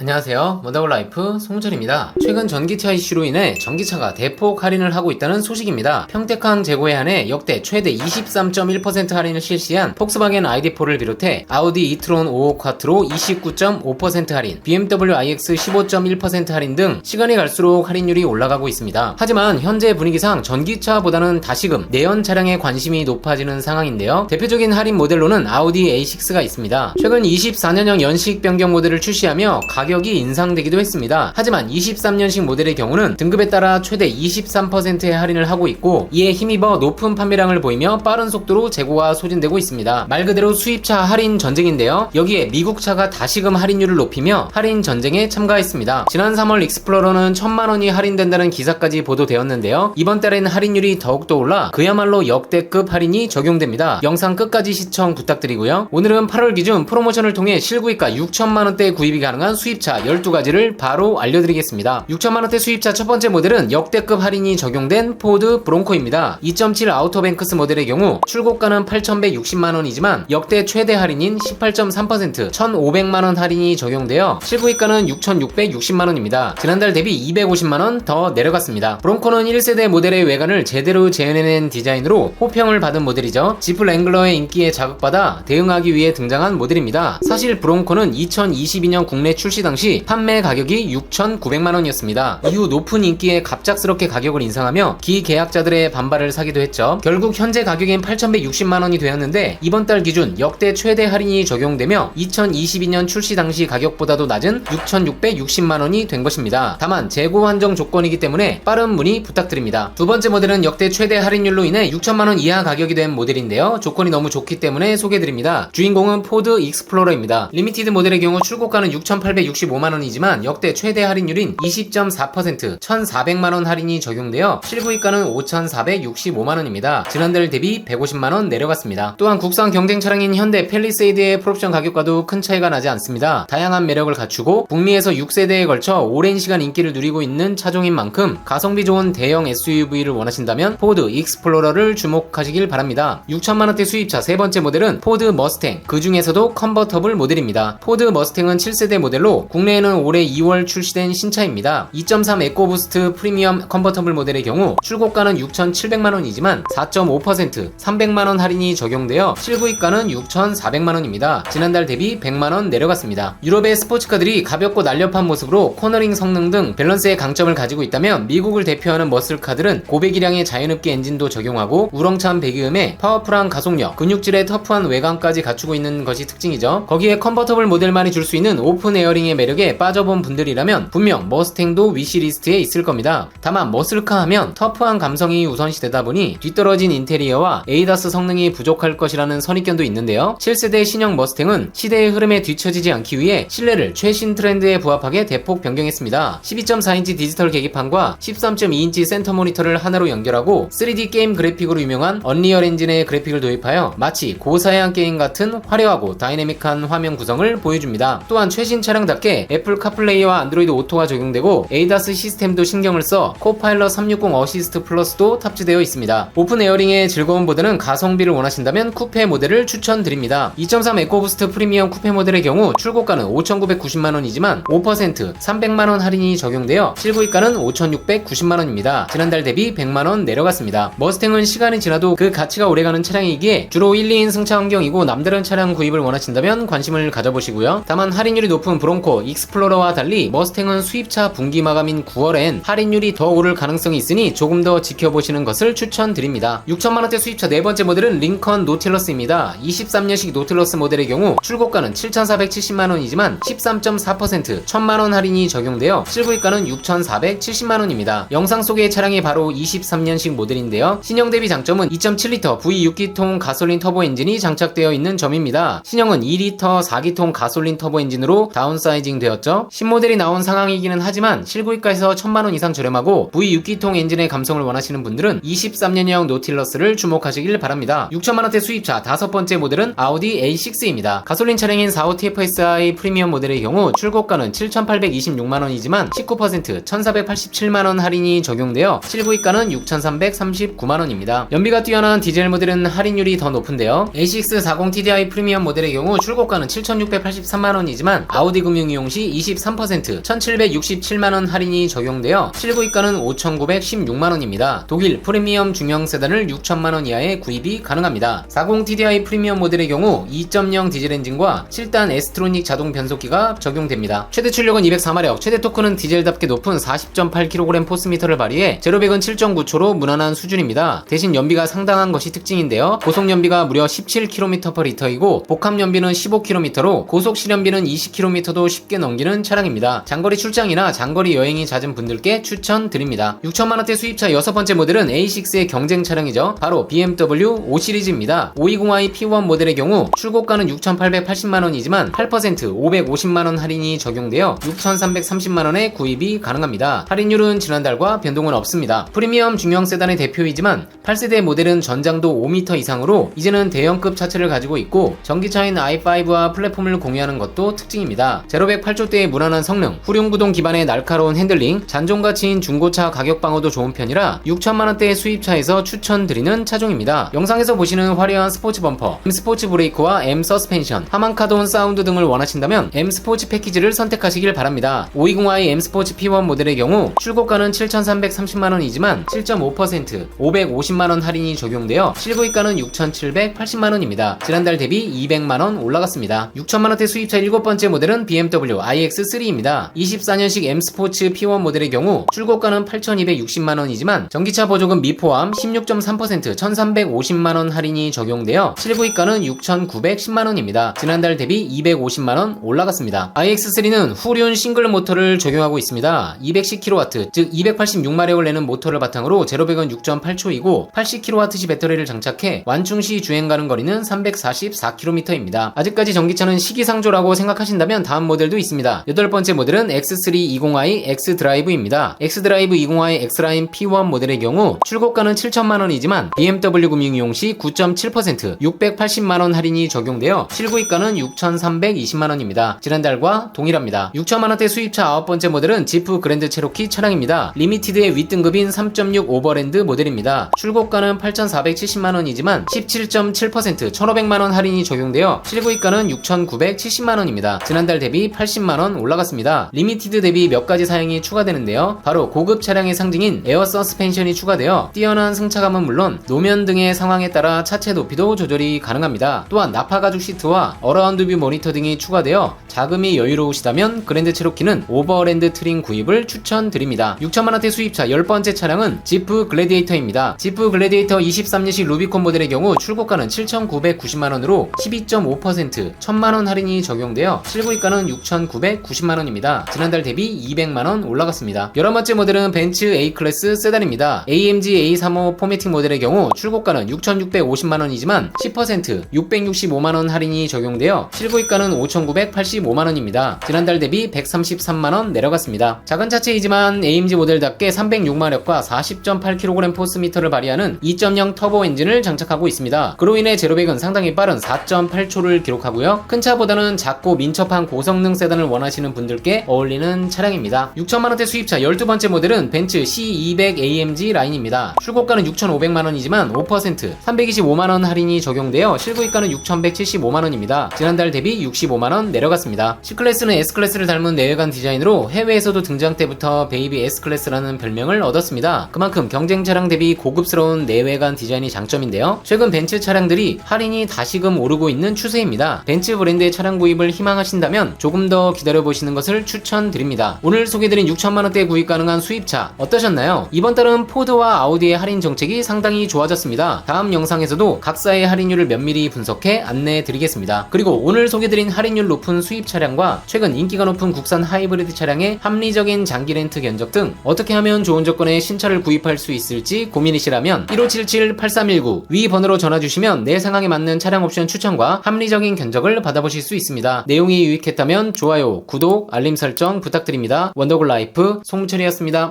안녕하세요. 원더걸라이프 송철입니다. 최근 전기차 이슈로 인해 전기차가 대폭 할인을 하고 있다는 소식입니다. 평택항 재고에 한해 역대 최대 23.1% 할인을 실시한 폭스바겐 ID4를 비롯해 아우디 이트론 5 쿼트로 29.5% 할인, BMW iX 15.1% 할인 등 시간이 갈수록 할인율이 올라가고 있습니다. 하지만 현재 분위기상 전기차보다는 다시금 내연 차량에 관심이 높아지는 상황인데요. 대표적인 할인 모델로는 아우디 A6가 있습니다. 최근 24년형 연식 변경 모델을 출시하며 가격이 인상되기도 했습니다. 하지만 23년식 모델의 경우는 등급에 따라 최대 23%의 할인을 하고 있고, 이에 힘입어 높은 판매량을 보이며 빠른 속도로 재고가 소진되고 있습니다. 말 그대로 수입차 할인 전쟁인데요. 여기에 미국차가 다시금 할인율을 높이며 할인 전쟁에 참가했습니다. 지난 3월 익스플로러는 1000만원이 할인된다는 기사까지 보도되었는데요. 이번 달에는 할인율이 더욱더 올라 그야말로 역대급 할인이 적용됩니다. 영상 끝까지 시청 부탁드리고요. 오늘은 8월 기준 프로모션을 통해 실구입가 6천만원대 구입이 가능한 수입차 12가지를 바로 알려드리겠습니다. 6천만원대 수입차 첫 번째 모델은 역대급 할인이 적용된 포드 브론코입니다. 2.7 아우터뱅크스 모델의 경우 출고가는 8,160만원이지만 역대 최대 할인인 18.3% 1,500만원 할인이 적용되어 실구입가는 6,660만원입니다. 지난달 대비 250만원 더 내려갔습니다. 브론코는 1세대 모델의 외관을 제대로 재현해낸 디자인으로 호평을 받은 모델이죠. 지프 랭글러의 인기에 자극받아 대응하기 위해 등장한 모델입니다. 사실 브론코는 2022년 국내 출시 당시 판매 가격이 6,900만원이었습니다. 이후 높은 인기에 갑작스럽게 가격을 인상하며 기계약자들의 반발을 사기도 했죠. 결국 현재 가격인 8,160만원이 되었는데 이번 달 기준 역대 최대 할인이 적용되며 2022년 출시 당시 가격보다도 낮은 6,660만원이 된 것입니다. 다만 재고 한정 조건이기 때문에 빠른 문의 부탁드립니다. 두 번째 모델은 역대 최대 할인율로 인해 6천만원 이하 가격이 된 모델인데요. 조건이 너무 좋기 때문에 소개해드립니다. 주인공은 포드 익스플로러입니다. 리미티드 모델의 경우 출고가는 6,865만원이지만 역대 최대 할인율인 20.4% 1,400만원 할인이 적용되어 실구입가는 5,465만원입니다. 지난달 대비 150만원 내려갔습니다. 또한 국산 경쟁 차량인 현대 팰리세이드의 풀옵션 가격과도 큰 차이가 나지 않습니다. 다양한 매력을 갖추고 북미에서 6세대에 걸쳐 오랜 시간 인기를 누리고 있는 차종인 만큼 가성비 좋은 대형 SUV를 원하신다면 포드 익스플로러를 주목하시길 바랍니다. 6천만원대 수입차 세 번째 모델은 포드 머스탱, 그 중에서도 컨버터블 모델입니다. 포드 머스탱은 7세대 모델로 국내에는 올해 2월 출시된 신차입니다. 2.3 에코부스트 프리미엄 컨버터블 모델의 경우 출고가는 6,700만원이지만 4.5% 300만원 할인이 적용되어 실구입가는 6,400만원입니다. 지난달 대비 100만원 내려갔습니다. 유럽의 스포츠카들이 가볍고 날렵한 모습으로 코너링 성능 등 밸런스의 강점을 가지고 있다면 미국을 대표하는 머슬카들은 고배기량의 자연흡기 엔진도 적용하고 우렁찬 배기음에 파워풀한 가속력, 근육질의 터프한 외관까지 갖추고 있는 것이 특징이죠. 거기에 컨버터블 모델만이 줄 수 있는 오픈 에어링의 매력에 빠져본 분들이라면 분명 머스탱도 위시리스트에 있을 겁니다. 다만 머슬카 하면 터프한 감성이 우선시되다 보니 뒤떨어진 인테리어와 ADAS 성능이 부족할 것이라는 선입견도 있는데요. 7세대 신형 머스탱은 시대의 흐름에 뒤처지지 않기 위해 실내를 최신 트렌드에 부합하게 대폭 변경했습니다. 12.4인치 디지털 계기판과 13.2인치 센터 모니터를 하나로 연결하고 3D 게임 그래픽으로 유명한 언리얼 엔진의 그래픽을 도입하여 마치 고사양 게임 같은 화려하고 다이내믹한 화면 구성을 보여줍니다. 또한 최신 차량답게 애플 카플레이와 안드로이드 오토가 적용되고 ADAS 시스템도 신경을 써 코파일럿 360 어시스트 플러스도 탑재되어 있습니다. 오픈 에어링의 즐거운 보드는 가성비를 원하신다면 쿠페 모델을 추천드립니다. 2.3 에코부스트 프리미엄 쿠페 모델의 경우 출고가는 5,990만원이지만 5% 300만원 할인이 적용되어 실구입가는 5,690만원입니다. 지난달 대비 100만원 내려갔습니다. 머스탱은 시간이 지나도 그 가치가 오래가는 차량이기에 주로 1, 2인 승차 환경이고 남다른 차량 구입을 원하신다면 관심을 가져보시고요. 다만 할인율이 높은 브론코, 익스플로러와 달리 머스탱은 수입차 분기 마감인 9월엔 할인율이 더 오를 가능성이 있으니 조금 더 지켜보시는 것을 추천드립니다. 6천만원대 수입차 네 번째 모델은 링컨 노틸러스입니다. 23년식 노틸러스 모델의 경우 출고가는 7,470만원이지만 13.4% 1,000만원 할인이 적용되어 실구입가는 6,470만원입니다. 영상 속의 차량이 바로 23년식 모델인데요. 신형 대비 장점은 2.7L V6기통 가솔린 터보 엔진이 장착되어 있는 점입니다. 신형은 2L 4기통 가솔린 터보 엔진으로 다운사이징 되었죠. 신모델이 나온 상황이기는 하지만 실구입가에서 1,000만원 이상 저렴하고 V6기통 엔진의 감성을 원하시는 분들은 23년형 노틸러스를 주목하시길 바랍니다. 6천만원대 수입차 다섯 번째 모델은 아우디 A6입니다. 가솔린 차량인 45 TFSI 프리미엄 모델의 경우 출고가는 7,826만원이지만 19% 1,487만원 할인이 적용되어 실구입가는 6,339만원입니다. 연비가 뛰어난 디젤 모델은 할인율이 더 높은데요. A6 40 TDI 프리미엄 모델의 경우 출고가는 7,683만원이지만 아우디 금융 금융이용 시 23%, 1767만원 할인이 적용되어 실구입가는 5916만원입니다. 독일 프리미엄 중형 세단을 6천만원 이하에 구입이 가능합니다. 40TDI 프리미엄 모델의 경우 2.0 디젤 엔진과 7단 에스트로닉 자동 변속기가 적용됩니다. 최대 출력은 204마력, 최대 토크는 디젤답게 높은 40.8kg 포스미터를 발휘해 제로백은 7.9초로 무난한 수준입니다. 대신 연비가 상당한 것이 특징인데요. 고속 연비가 무려 17km/L이고 복합 연비는 15km로 고속 실연비는 20km도 쉽게 넘기는 차량입니다. 장거리 출장이나 장거리 여행이 잦은 분들께 추천드립니다. 6천만원대 수입차 6번째 모델은 A6의 경쟁 차량이죠. 바로 BMW 5 시리즈입니다. 520i P1 모델의 경우 출고가는 6,880만원이지만 8% 550만원 할인이 적용되어 6,330만원에 구입이 가능합니다. 할인율은 지난달과 변동은 없습니다. 프리미엄 중형 세단의 대표이지만 8세대 모델은 전장도 5m 이상으로 이제는 대형급 차체를 가지고 있고 전기차인 i5와 플랫폼을 공유하는 것도 특징입니다. 제로백 8족대의 무난한 성능, 후륜구동 기반의 날카로운 핸들링, 잔존가치인 중고차 가격 방어도 좋은 편이라 6천만원대의 수입차에서 추천드리는 차종입니다. 영상에서 보시는 화려한 스포츠 범퍼, M 스포츠 브레이크와 M 서스펜션, 하만카돈 사운드 등을 원하신다면 M 스포츠 패키지를 선택하시길 바랍니다. 520i M 스포츠 P1 모델의 경우 출고가는 7,330만원이지만 7.5% 550만원 할인이 적용되어 실구입가는 6,780만원입니다. 지난달 대비 200만원 올라갔습니다. 6천만원대 수입차 7번째 모델은 BMW iX3입니다. 24년식 M 스포츠 P1 모델의 경우 출고가는 8,260만원이지만 전기차 보조금 미포함 16.3% 1,350만원 할인이 적용되어 실구입가는 6,910만원입니다. 지난달 대비 250만원 올라갔습니다. iX3는 후륜 싱글 모터를 적용하고 있습니다. 210kW, 즉 286마력을 내는 모터를 바탕으로 제로백은 6.8초이고 80kWh 배터리를 장착해 완충시 주행 가는 거리는 344km입니다. 아직까지 전기차는 시기상조라고 생각하신다면 다음 모델도 있습니다. 8번째 모델은 X320i X드라이브입니다. X드라이브 20i X라인 P1 모델의 경우 출고가는 7천만원이지만 BMW 금융이용 시 9.7% 680만원 할인이 적용되어 실구입가는 6,320만원입니다. 지난달과 동일합니다. 6천만원대 수입차 9번째 모델은 지프 그랜드 체로키 차량입니다. 리미티드의 윗등급인 3.6 오버랜드 모델입니다. 출고가는 8,470만원이지만 17.7% 1,500만원 할인이 적용되어 실구입가는 6,970만원입니다. 지난달 대비 80만원 올라갔습니다. 리미티드 대비 몇 가지 사양이 추가되는데요. 바로 고급 차량의 상징인 에어 서스펜션이 추가되어 뛰어난 승차감은 물론 노면 등의 상황에 따라 차체 높이도 조절이 가능합니다. 또한 나파 가죽 시트와 어라운드 뷰 모니터 등이 추가되어 자금이 여유로우시다면 그랜드 체로키는 오버랜드 트림 구입을 추천드립니다. 6천만원대 수입차 10번째 차량은 지프 글래디에이터입니다. 지프 글래디에이터 23년식 루비콘 모델의 경우 출고가는 7,990만원으로 12.5% 1,000만원 할인이 적용되어 실구입가는 6,990만원입니다. 지난달 대비 200만원 올라갔습니다. 11번째 모델은 벤츠 A클래스 세단입니다. AMG A35 포매틱 모델의 경우 출고가는 6,650만원이지만 10% 665만원 할인이 적용되어 실구입가는 5,985만원입니다. 지난달 대비 133만원 내려갔습니다. 작은 차체이지만 AMG 모델답게 306마력과 40.8kg 포스미터를 발휘하는 2.0 터보 엔진을 장착하고 있습니다. 그로 인해 제로백은 상당히 빠른 4.8초를 기록하고요. 큰 차보다는 작고 민첩한 고성능 세단을 원하시는 분들께 어울리는 차량입니다. 6천만원대 수입차 12번째 모델은 벤츠 C200 AMG 라인입니다. 출고가는 6,500만원이지만 5% 325만원 할인이 적용되어 실구입가는 6,175만원입니다. 지난달 대비 65만원 내려갔습니다. C클래스는 S클래스를 닮은 내외관 디자인으로 해외에서도 등장 때부터 베이비 S클래스라는 별명을 얻었습니다. 그만큼 경쟁 차량 대비 고급스러운 내외관 디자인이 장점인데요. 최근 벤츠 차량들이 할인이 다시금 오르고 있는 추세입니다. 벤츠 브랜드의 차량 구입을 희망하신다면 조금 더 기다려보시는 것을 추천드립니다. 오늘 소개드린 6천만원대 구입 가능한 수입차 어떠셨나요? 이번 달은 포드와 아우디의 할인 정책이 상당히 좋아졌습니다. 다음 영상에서도 각사의 할인율을 면밀히 분석해 안내해드리겠습니다. 그리고 오늘 소개드린 할인율 높은 수입 차량과 최근 인기가 높은 국산 하이브리드 차량의 합리적인 장기 렌트 견적 등 어떻게 하면 좋은 조건에 신차를 구입할 수 있을지 고민이시라면 1577-8319 위 번호로 전화주시면 내 상황에 맞는 차량 옵션 추천과 합리적인 견적을 받아보실 수 있습니다. 내용이 유익했다면 좋아요, 구독, 알림 설정 부탁드립니다. 원더골 라이프 송무철이었습니다.